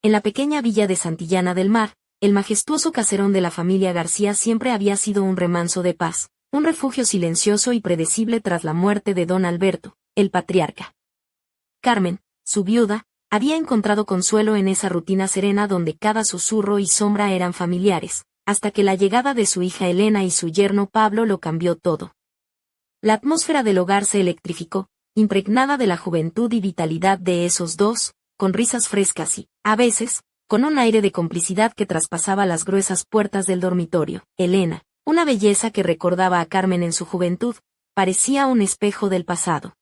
En la pequeña villa de Santillana del Mar, el majestuoso caserón de la familia García siempre había sido un remanso de paz, un refugio silencioso y predecible tras la muerte de don Alberto, el patriarca. Carmen, su viuda, había encontrado consuelo en esa rutina serena donde cada susurro y sombra eran familiares, hasta que la llegada de su hija Elena y su yerno Pablo lo cambió todo. La atmósfera del hogar se electrificó, impregnada de la juventud y vitalidad de esos dos, con risas frescas y, a veces, con un aire de complicidad que traspasaba las gruesas puertas del dormitorio. Elena, una belleza que recordaba a Carmen en su juventud, parecía un espejo del pasado.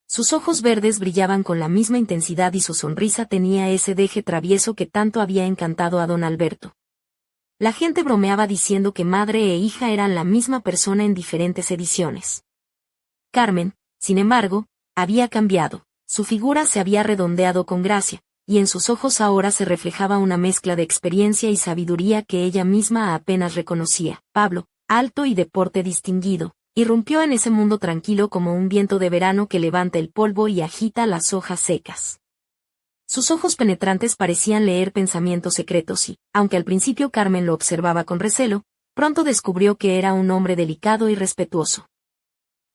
Sus ojos verdes brillaban con la misma intensidad y su sonrisa tenía ese deje travieso que tanto había encantado a don Alberto. La gente bromeaba diciendo que madre e hija eran la misma persona en diferentes ediciones. Carmen, sin embargo, había cambiado, su figura se había redondeado con gracia, y en sus ojos ahora se reflejaba una mezcla de experiencia y sabiduría que ella misma apenas reconocía. Pablo, alto y de porte distinguido, irrumpió en ese mundo tranquilo como un viento de verano que levanta el polvo y agita las hojas secas. Sus ojos penetrantes parecían leer pensamientos secretos y, aunque al principio Carmen lo observaba con recelo, pronto descubrió que era un hombre delicado y respetuoso.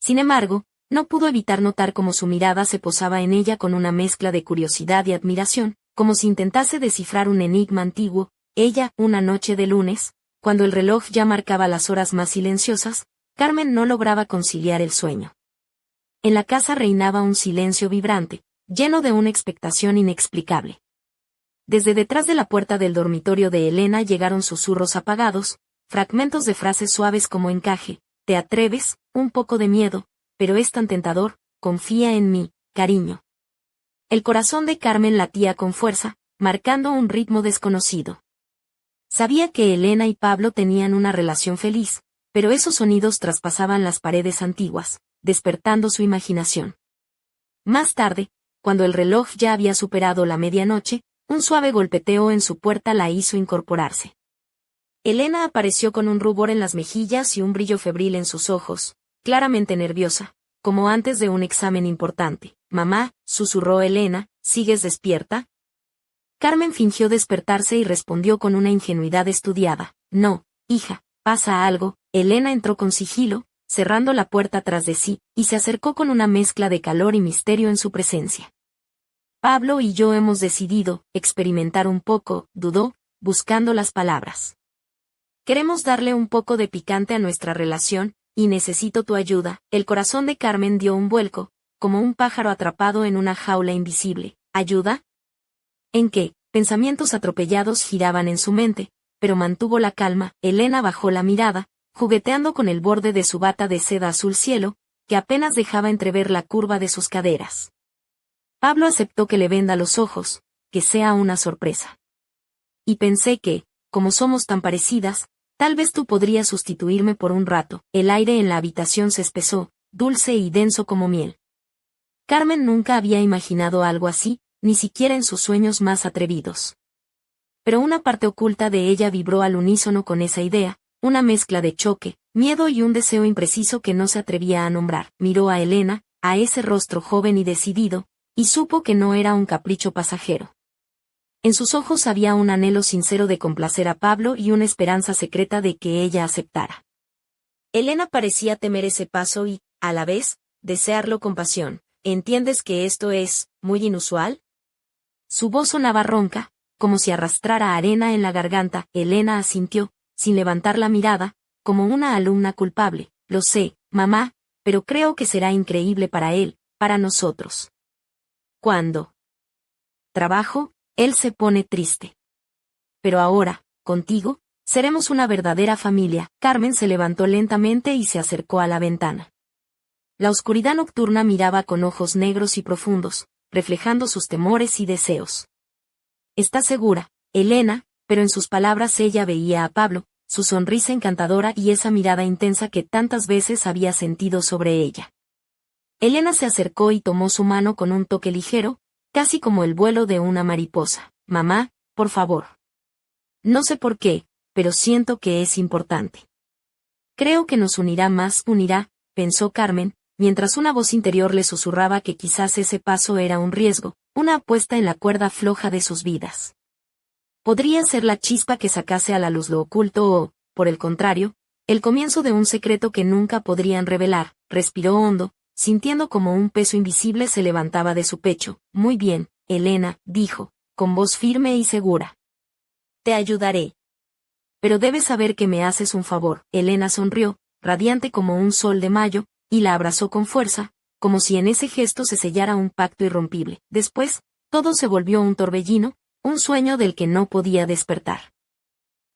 Sin embargo, no pudo evitar notar cómo su mirada se posaba en ella con una mezcla de curiosidad y admiración, como si intentase descifrar un enigma antiguo. Ella, una noche de lunes, cuando el reloj ya marcaba las horas más silenciosas, Carmen no lograba conciliar el sueño. En la casa reinaba un silencio vibrante, lleno de una expectación inexplicable. Desde detrás de la puerta del dormitorio de Elena llegaron susurros apagados, fragmentos de frases suaves como encaje: «¿Te atreves? Un poco de miedo, pero es tan tentador, confía en mí, cariño». El corazón de Carmen latía con fuerza, marcando un ritmo desconocido. Sabía que Elena y Pablo tenían una relación feliz, pero esos sonidos traspasaban las paredes antiguas, despertando su imaginación. Más tarde, cuando el reloj ya había superado la medianoche, un suave golpeteo en su puerta la hizo incorporarse. Elena apareció con un rubor en las mejillas y un brillo febril en sus ojos, claramente nerviosa, como antes de un examen importante. «Mamá», susurró Elena, «¿sigues despierta?». Carmen fingió despertarse y respondió con una ingenuidad estudiada: «No, hija, pasa algo». Elena entró con sigilo, cerrando la puerta tras de sí, y se acercó con una mezcla de calor y misterio en su presencia. «Pablo y yo hemos decidido experimentar un poco», dudó, buscando las palabras. «Queremos darle un poco de picante a nuestra relación, y necesito tu ayuda». El corazón de Carmen dio un vuelco, como un pájaro atrapado en una jaula invisible. ¿Ayuda? ¿En qué? Pensamientos atropellados giraban en su mente, pero mantuvo la calma. Elena bajó la mirada, jugueteando con el borde de su bata de seda azul cielo, que apenas dejaba entrever la curva de sus caderas. Pablo aceptó que le venda los ojos, que sea una sorpresa. Y pensé que, como somos tan parecidas, tal vez tú podrías sustituirme por un rato. El aire en la habitación se espesó, dulce y denso como miel. Carmen nunca había imaginado algo así, ni siquiera en sus sueños más atrevidos. Pero una parte oculta de ella vibró al unísono con esa idea, una mezcla de choque, miedo y un deseo impreciso que no se atrevía a nombrar. Miró a Elena, a ese rostro joven y decidido, y supo que no era un capricho pasajero. En sus ojos había un anhelo sincero de complacer a Pablo y una esperanza secreta de que ella aceptara. Elena parecía temer ese paso y, a la vez, desearlo con pasión. ¿Entiendes que esto es muy inusual? Su voz sonaba ronca, como si arrastrara arena en la garganta. Elena asintió, sin levantar la mirada, como una alumna culpable. Lo sé, mamá, pero creo que será increíble para él, para nosotros. Cuando trabajo, él se pone triste. Pero ahora, contigo, seremos una verdadera familia. Carmen se levantó lentamente y se acercó a la ventana. La oscuridad nocturna miraba con ojos negros y profundos, reflejando sus temores y deseos. «¿Estás segura, Elena?», pero en sus palabras ella veía a Pablo, su sonrisa encantadora y esa mirada intensa que tantas veces había sentido sobre ella. Elena se acercó y tomó su mano con un toque ligero, casi como el vuelo de una mariposa. «Mamá, por favor». «No sé por qué, pero siento que es importante». «Creo que nos unirá más», pensó Carmen, mientras una voz interior le susurraba que quizás ese paso era un riesgo, una apuesta en la cuerda floja de sus vidas. Podría ser la chispa que sacase a la luz lo oculto o, por el contrario, el comienzo de un secreto que nunca podrían revelar. Respiró hondo, sintiendo como un peso invisible se levantaba de su pecho. Muy bien, Elena, dijo, con voz firme y segura. Te ayudaré. Pero debes saber que me haces un favor. Elena sonrió, radiante como un sol de mayo, y la abrazó con fuerza, como si en ese gesto se sellara un pacto irrompible. Después, todo se volvió un torbellino, un sueño del que no podía despertar.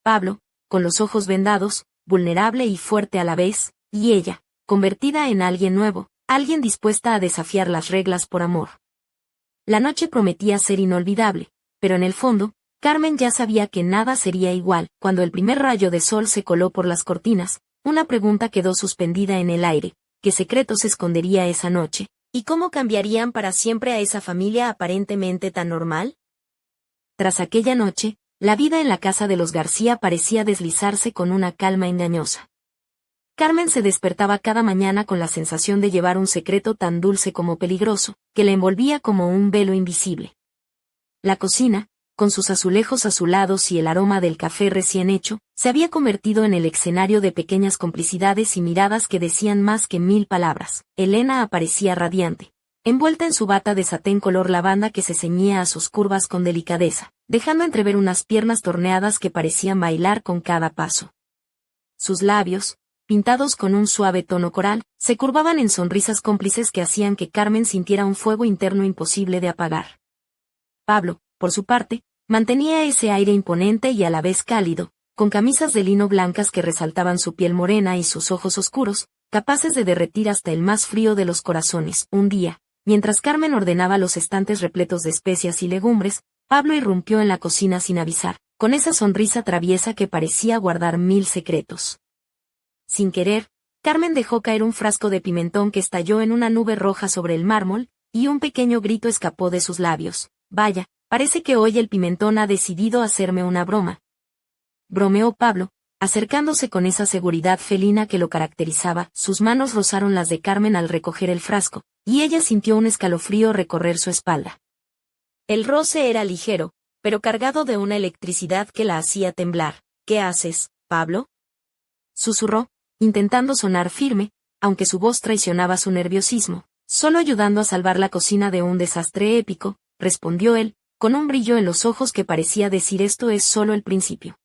Pablo, con los ojos vendados, vulnerable y fuerte a la vez, y ella, convertida en alguien nuevo, alguien dispuesta a desafiar las reglas por amor. La noche prometía ser inolvidable, pero en el fondo, Carmen ya sabía que nada sería igual. Cuando el primer rayo de sol se coló por las cortinas, una pregunta quedó suspendida en el aire: ¿qué secretos escondería esa noche? ¿Y cómo cambiarían para siempre a esa familia aparentemente tan normal? Tras aquella noche, la vida en la casa de los García parecía deslizarse con una calma engañosa. Carmen se despertaba cada mañana con la sensación de llevar un secreto tan dulce como peligroso, que la envolvía como un velo invisible. La cocina, con sus azulejos azulados y el aroma del café recién hecho, se había convertido en el escenario de pequeñas complicidades y miradas que decían más que 1000 palabras. Elena aparecía radiante, envuelta en su bata de satén color lavanda que se ceñía a sus curvas con delicadeza, dejando entrever unas piernas torneadas que parecían bailar con cada paso. Sus labios, pintados con un suave tono coral, se curvaban en sonrisas cómplices que hacían que Carmen sintiera un fuego interno imposible de apagar. Pablo, por su parte, mantenía ese aire imponente y a la vez cálido, con camisas de lino blancas que resaltaban su piel morena y sus ojos oscuros, capaces de derretir hasta el más frío de los corazones. Un día, mientras Carmen ordenaba los estantes repletos de especias y legumbres, Pablo irrumpió en la cocina sin avisar, con esa sonrisa traviesa que parecía guardar 1000 secretos. Sin querer, Carmen dejó caer un frasco de pimentón que estalló en una nube roja sobre el mármol, y un pequeño grito escapó de sus labios. Vaya, parece que hoy el pimentón ha decidido hacerme una broma. Bromeó Pablo, acercándose con esa seguridad felina que lo caracterizaba. Sus manos rozaron las de Carmen al recoger el frasco, y ella sintió un escalofrío recorrer su espalda. El roce era ligero, pero cargado de una electricidad que la hacía temblar. ¿Qué haces, Pablo?, susurró, intentando sonar firme, aunque su voz traicionaba su nerviosismo. Solo ayudando a salvar la cocina de un desastre épico, respondió él, con un brillo en los ojos que parecía decir: esto es solo el principio.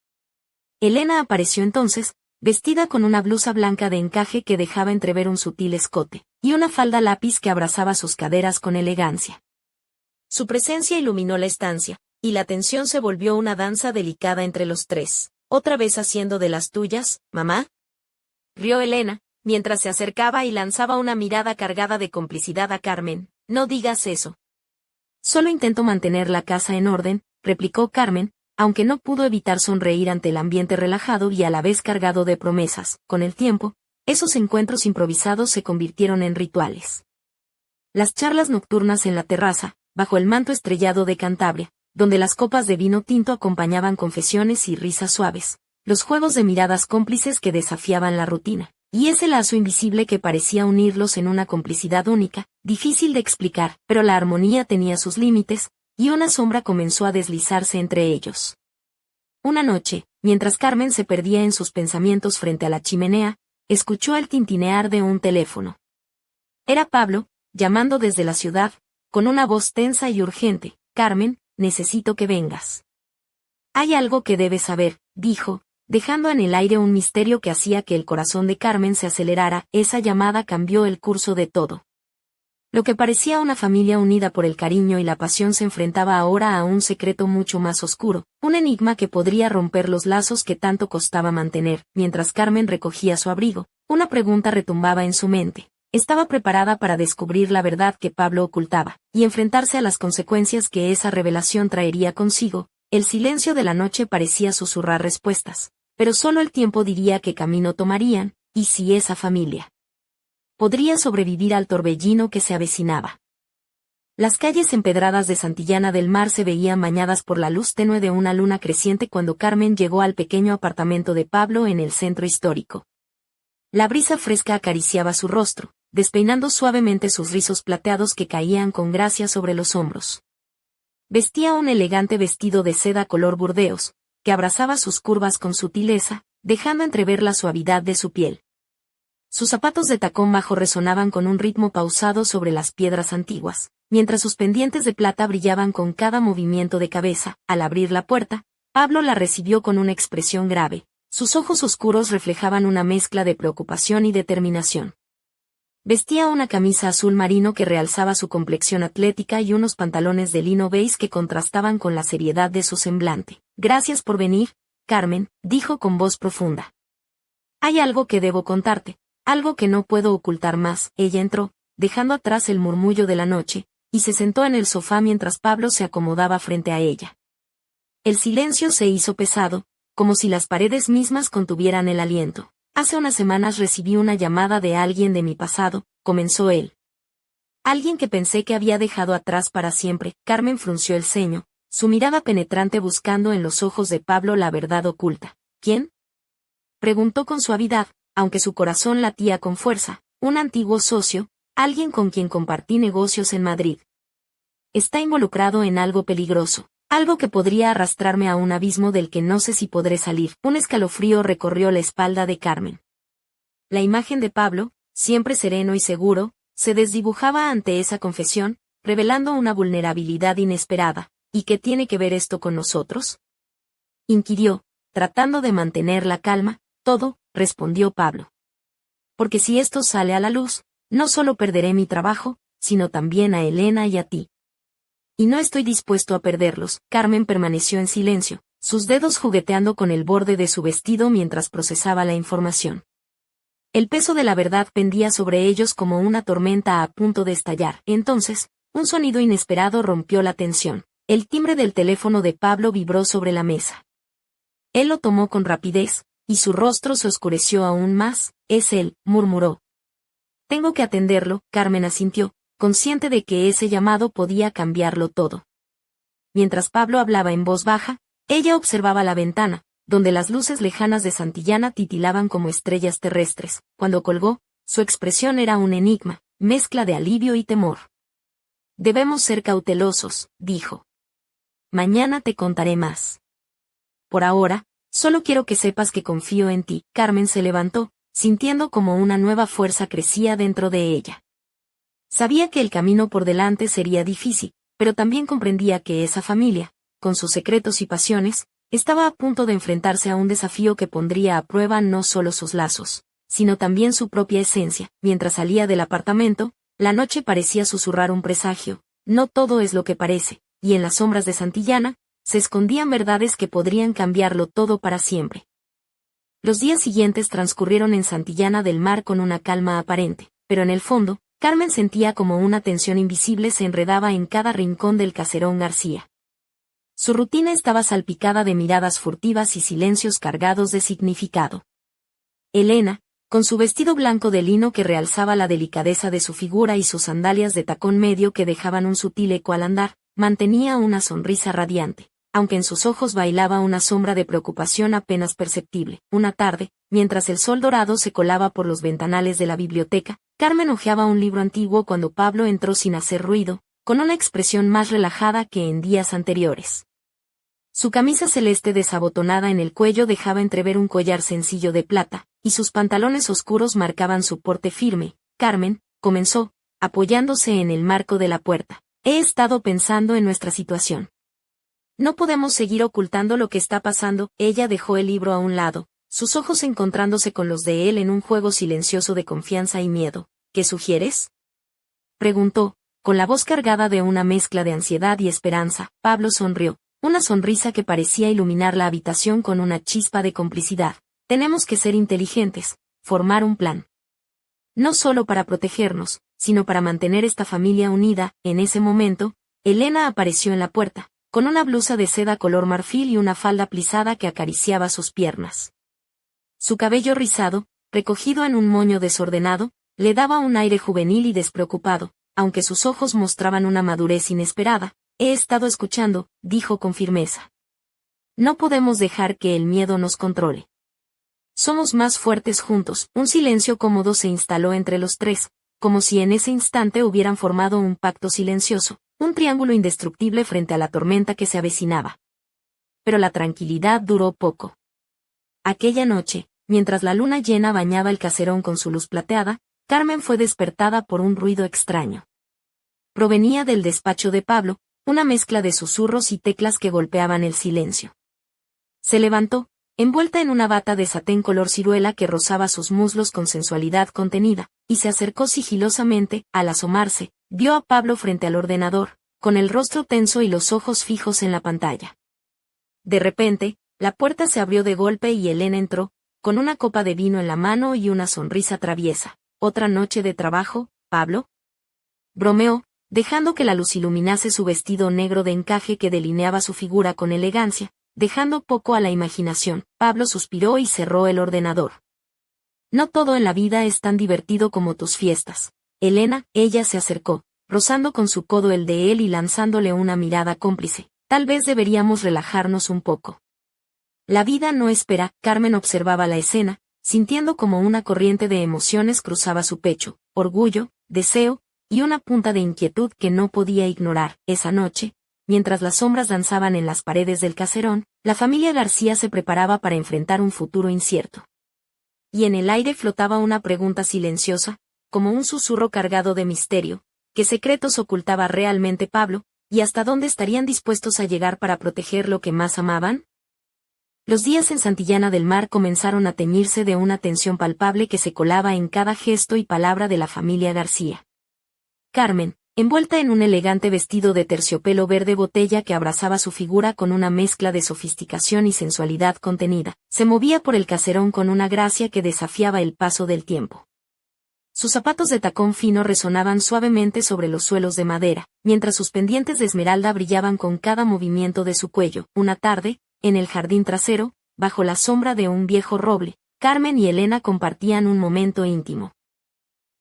Elena apareció entonces, vestida con una blusa blanca de encaje que dejaba entrever un sutil escote, y una falda lápiz que abrazaba sus caderas con elegancia. Su presencia iluminó la estancia, y la tensión se volvió una danza delicada entre los tres. ¿Otra vez haciendo de las tuyas, mamá?, rió Elena, mientras se acercaba y lanzaba una mirada cargada de complicidad a Carmen. No digas eso. Solo intento mantener la casa en orden, replicó Carmen, aunque no pudo evitar sonreír ante el ambiente relajado y a la vez cargado de promesas. Con el tiempo, esos encuentros improvisados se convirtieron en rituales. Las charlas nocturnas en la terraza, bajo el manto estrellado de Cantabria, donde las copas de vino tinto acompañaban confesiones y risas suaves, los juegos de miradas cómplices que desafiaban la rutina, y ese lazo invisible que parecía unirlos en una complicidad única, difícil de explicar, pero la armonía tenía sus límites, y una sombra comenzó a deslizarse entre ellos. Una noche, mientras Carmen se perdía en sus pensamientos frente a la chimenea, escuchó el tintinear de un teléfono. Era Pablo, llamando desde la ciudad, con una voz tensa y urgente. Carmen, necesito que vengas. Hay algo que debes saber, dijo, dejando en el aire un misterio que hacía que el corazón de Carmen se acelerara. Esa llamada cambió el curso de todo. Lo que parecía una familia unida por el cariño y la pasión se enfrentaba ahora a un secreto mucho más oscuro, un enigma que podría romper los lazos que tanto costaba mantener. Mientras Carmen recogía su abrigo, una pregunta retumbaba en su mente. Estaba preparada para descubrir la verdad que Pablo ocultaba, y enfrentarse a las consecuencias que esa revelación traería consigo. El silencio de la noche parecía susurrar respuestas, pero solo el tiempo diría qué camino tomarían, y si esa familia podría sobrevivir al torbellino que se avecinaba. Las calles empedradas de Santillana del Mar se veían bañadas por la luz tenue de una luna creciente cuando Carmen llegó al pequeño apartamento de Pablo en el centro histórico. La brisa fresca acariciaba su rostro, despeinando suavemente sus rizos plateados que caían con gracia sobre los hombros. Vestía un elegante vestido de seda color burdeos, que abrazaba sus curvas con sutileza, dejando entrever la suavidad de su piel. Sus zapatos de tacón bajo resonaban con un ritmo pausado sobre las piedras antiguas, mientras sus pendientes de plata brillaban con cada movimiento de cabeza. Al abrir la puerta, Pablo la recibió con una expresión grave. Sus ojos oscuros reflejaban una mezcla de preocupación y determinación. Vestía una camisa azul marino que realzaba su complexión atlética y unos pantalones de lino beige que contrastaban con la seriedad de su semblante. «Gracias por venir, Carmen», dijo con voz profunda. «Hay algo que debo contarte, algo que no puedo ocultar más». Ella entró, dejando atrás el murmullo de la noche, y se sentó en el sofá mientras Pablo se acomodaba frente a ella. El silencio se hizo pesado, como si las paredes mismas contuvieran el aliento. «Hace unas semanas recibí una llamada de alguien de mi pasado», comenzó él. «Alguien que pensé que había dejado atrás para siempre». Carmen frunció el ceño, su mirada penetrante buscando en los ojos de Pablo la verdad oculta. «¿Quién?», preguntó con suavidad, aunque su corazón latía con fuerza. «Un antiguo socio, alguien con quien compartí negocios en Madrid. Está involucrado en algo peligroso. Algo que podría arrastrarme a un abismo del que no sé si podré salir». Un escalofrío recorrió la espalda de Carmen. La imagen de Pablo, siempre sereno y seguro, se desdibujaba ante esa confesión, revelando una vulnerabilidad inesperada. «¿Y qué tiene que ver esto con nosotros?», inquirió, tratando de mantener la calma. «Todo», respondió Pablo. «Porque si esto sale a la luz, no solo perderé mi trabajo, sino también a Elena y a ti. Y no estoy dispuesto a perderlos». Carmen permaneció en silencio, sus dedos jugueteando con el borde de su vestido mientras procesaba la información. El peso de la verdad pendía sobre ellos como una tormenta a punto de estallar. Entonces, un sonido inesperado rompió la tensión. El timbre del teléfono de Pablo vibró sobre la mesa. Él lo tomó con rapidez, y su rostro se oscureció aún más. «Es él», murmuró. «Tengo que atenderlo», Carmen asintió, consciente de que ese llamado podía cambiarlo todo. Mientras Pablo hablaba en voz baja, ella observaba la ventana, donde las luces lejanas de Santillana titilaban como estrellas terrestres. Cuando colgó, su expresión era un enigma, mezcla de alivio y temor. «Debemos ser cautelosos», dijo. «Mañana te contaré más. Por ahora, solo quiero que sepas que confío en ti». Carmen se levantó, sintiendo como una nueva fuerza crecía dentro de ella. Sabía que el camino por delante sería difícil, pero también comprendía que esa familia, con sus secretos y pasiones, estaba a punto de enfrentarse a un desafío que pondría a prueba no solo sus lazos, sino también su propia esencia. Mientras salía del apartamento, la noche parecía susurrar un presagio. No todo es lo que parece, y en las sombras de Santillana, se escondían verdades que podrían cambiarlo todo para siempre. Los días siguientes transcurrieron en Santillana del Mar con una calma aparente, pero en el fondo, Carmen sentía como una tensión invisible se enredaba en cada rincón del caserón García. Su rutina estaba salpicada de miradas furtivas y silencios cargados de significado. Elena, con su vestido blanco de lino que realzaba la delicadeza de su figura y sus sandalias de tacón medio que dejaban un sutil eco al andar, mantenía una sonrisa radiante, aunque en sus ojos bailaba una sombra de preocupación apenas perceptible. Una tarde, mientras el sol dorado se colaba por los ventanales de la biblioteca, Carmen hojeaba un libro antiguo cuando Pablo entró sin hacer ruido, con una expresión más relajada que en días anteriores. Su camisa celeste desabotonada en el cuello dejaba entrever un collar sencillo de plata, y sus pantalones oscuros marcaban su porte firme. «Carmen», comenzó, apoyándose en el marco de la puerta, «he estado pensando en nuestra situación. No podemos seguir ocultando lo que está pasando». Ella dejó el libro a un lado, sus ojos encontrándose con los de él en un juego silencioso de confianza y miedo. «¿Qué sugieres?», preguntó, con la voz cargada de una mezcla de ansiedad y esperanza. Pablo sonrió, una sonrisa que parecía iluminar la habitación con una chispa de complicidad. «Tenemos que ser inteligentes, formar un plan. No solo para protegernos, sino para mantener esta familia unida». En ese momento, Elena apareció en la puerta, con una blusa de seda color marfil y una falda plisada que acariciaba sus piernas. Su cabello rizado, recogido en un moño desordenado, le daba un aire juvenil y despreocupado, aunque sus ojos mostraban una madurez inesperada. «He estado escuchando», dijo con firmeza. «No podemos dejar que el miedo nos controle. Somos más fuertes juntos». Un silencio cómodo se instaló entre los tres, como si en ese instante hubieran formado un pacto silencioso, un triángulo indestructible frente a la tormenta que se avecinaba. Pero la tranquilidad duró poco. Aquella noche, mientras la luna llena bañaba el caserón con su luz plateada, Carmen fue despertada por un ruido extraño. Provenía del despacho de Pablo, una mezcla de susurros y teclas que golpeaban el silencio. Se levantó, envuelta en una bata de satén color ciruela que rozaba sus muslos con sensualidad contenida, y se acercó sigilosamente. Al asomarse, vio a Pablo frente al ordenador, con el rostro tenso y los ojos fijos en la pantalla. De repente, la puerta se abrió de golpe y Elena entró, con una copa de vino en la mano y una sonrisa traviesa. ¿Otra noche de trabajo, Pablo? Bromeó, dejando que la luz iluminase su vestido negro de encaje que delineaba su figura con elegancia, dejando poco a la imaginación. Pablo suspiró y cerró el ordenador. No todo en la vida es tan divertido como tus fiestas. Elena, ella se acercó, rozando con su codo el de él y lanzándole una mirada cómplice. Tal vez deberíamos relajarnos un poco. La vida no espera. Carmen observaba la escena, sintiendo como una corriente de emociones cruzaba su pecho, orgullo, deseo, y una punta de inquietud que no podía ignorar. Esa noche, mientras las sombras danzaban en las paredes del caserón, la familia García se preparaba para enfrentar un futuro incierto. Y en el aire flotaba una pregunta silenciosa, como un susurro cargado de misterio. ¿Qué secretos ocultaba realmente Pablo, y hasta dónde estarían dispuestos a llegar para proteger lo que más amaban? Los días en Santillana del Mar comenzaron a teñirse de una tensión palpable que se colaba en cada gesto y palabra de la familia García. Carmen, envuelta en un elegante vestido de terciopelo verde botella que abrazaba su figura con una mezcla de sofisticación y sensualidad contenida, se movía por el caserón con una gracia que desafiaba el paso del tiempo. Sus zapatos de tacón fino resonaban suavemente sobre los suelos de madera, mientras sus pendientes de esmeralda brillaban con cada movimiento de su cuello. Una tarde, en el jardín trasero, bajo la sombra de un viejo roble, Carmen y Elena compartían un momento íntimo.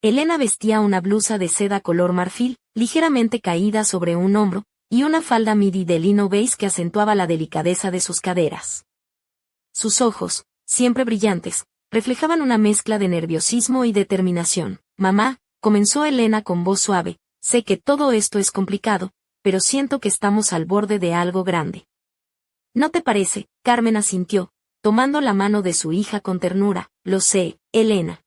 Elena vestía una blusa de seda color marfil, ligeramente caída sobre un hombro, y una falda midi de lino beige que acentuaba la delicadeza de sus caderas. Sus ojos, siempre brillantes, reflejaban una mezcla de nerviosismo y determinación. Mamá, comenzó Elena con voz suave, sé que todo esto es complicado, pero siento que estamos al borde de algo grande. ¿No te parece? Carmen asintió, tomando la mano de su hija con ternura. Lo sé, Elena.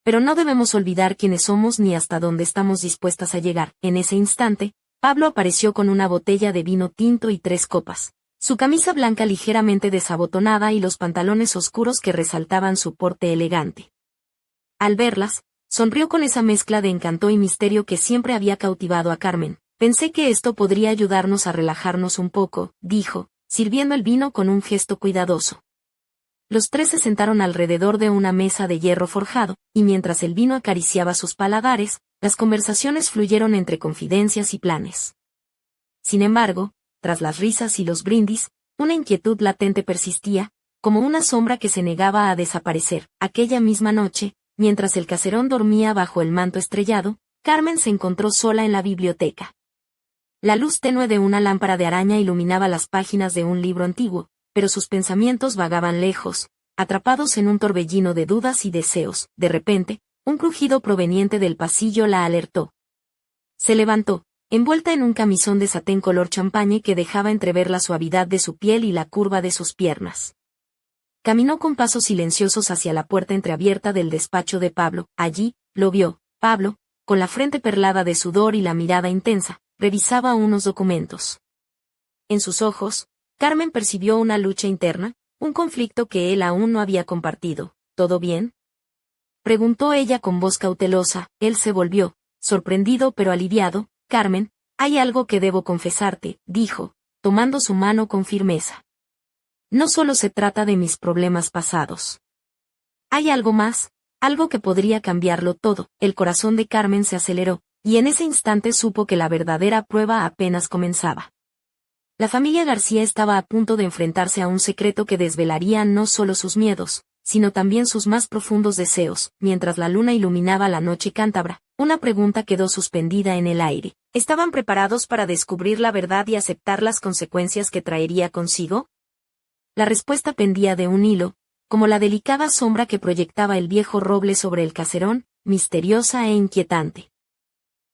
Pero no debemos olvidar quiénes somos ni hasta dónde estamos dispuestas a llegar. En ese instante, Pablo apareció con una botella de vino tinto y 3 copas. Su camisa blanca ligeramente desabotonada y los pantalones oscuros que resaltaban su porte elegante. Al verlas, sonrió con esa mezcla de encanto y misterio que siempre había cautivado a Carmen. Pensé que esto podría ayudarnos a relajarnos un poco, dijo, sirviendo el vino con un gesto cuidadoso. Los 3 se sentaron alrededor de una mesa de hierro forjado, y mientras el vino acariciaba sus paladares, las conversaciones fluyeron entre confidencias y planes. Sin embargo, tras las risas y los brindis, una inquietud latente persistía, como una sombra que se negaba a desaparecer. Aquella misma noche, mientras el caserón dormía bajo el manto estrellado, Carmen se encontró sola en la biblioteca. La luz tenue de una lámpara de araña iluminaba las páginas de un libro antiguo, pero sus pensamientos vagaban lejos, atrapados en un torbellino de dudas y deseos. De repente, un crujido proveniente del pasillo la alertó. Se levantó, envuelta en un camisón de satén color champaña que dejaba entrever la suavidad de su piel y la curva de sus piernas. Caminó con pasos silenciosos hacia la puerta entreabierta del despacho de Pablo. Allí, lo vio. Pablo, con la frente perlada de sudor y la mirada intensa, revisaba unos documentos. En sus ojos, Carmen percibió una lucha interna, un conflicto que él aún no había compartido. ¿Todo bien?, preguntó ella con voz cautelosa. Él se volvió, sorprendido pero aliviado. Carmen, hay algo que debo confesarte, dijo, tomando su mano con firmeza. No solo se trata de mis problemas pasados. Hay algo más, algo que podría cambiarlo todo. El corazón de Carmen se aceleró, y en ese instante supo que la verdadera prueba apenas comenzaba. La familia García estaba a punto de enfrentarse a un secreto que desvelaría no solo sus miedos, sino también sus más profundos deseos. Mientras la luna iluminaba la noche cántabra, una pregunta quedó suspendida en el aire. ¿Estaban preparados para descubrir la verdad y aceptar las consecuencias que traería consigo? La respuesta pendía de un hilo, como la delicada sombra que proyectaba el viejo roble sobre el caserón, misteriosa e inquietante.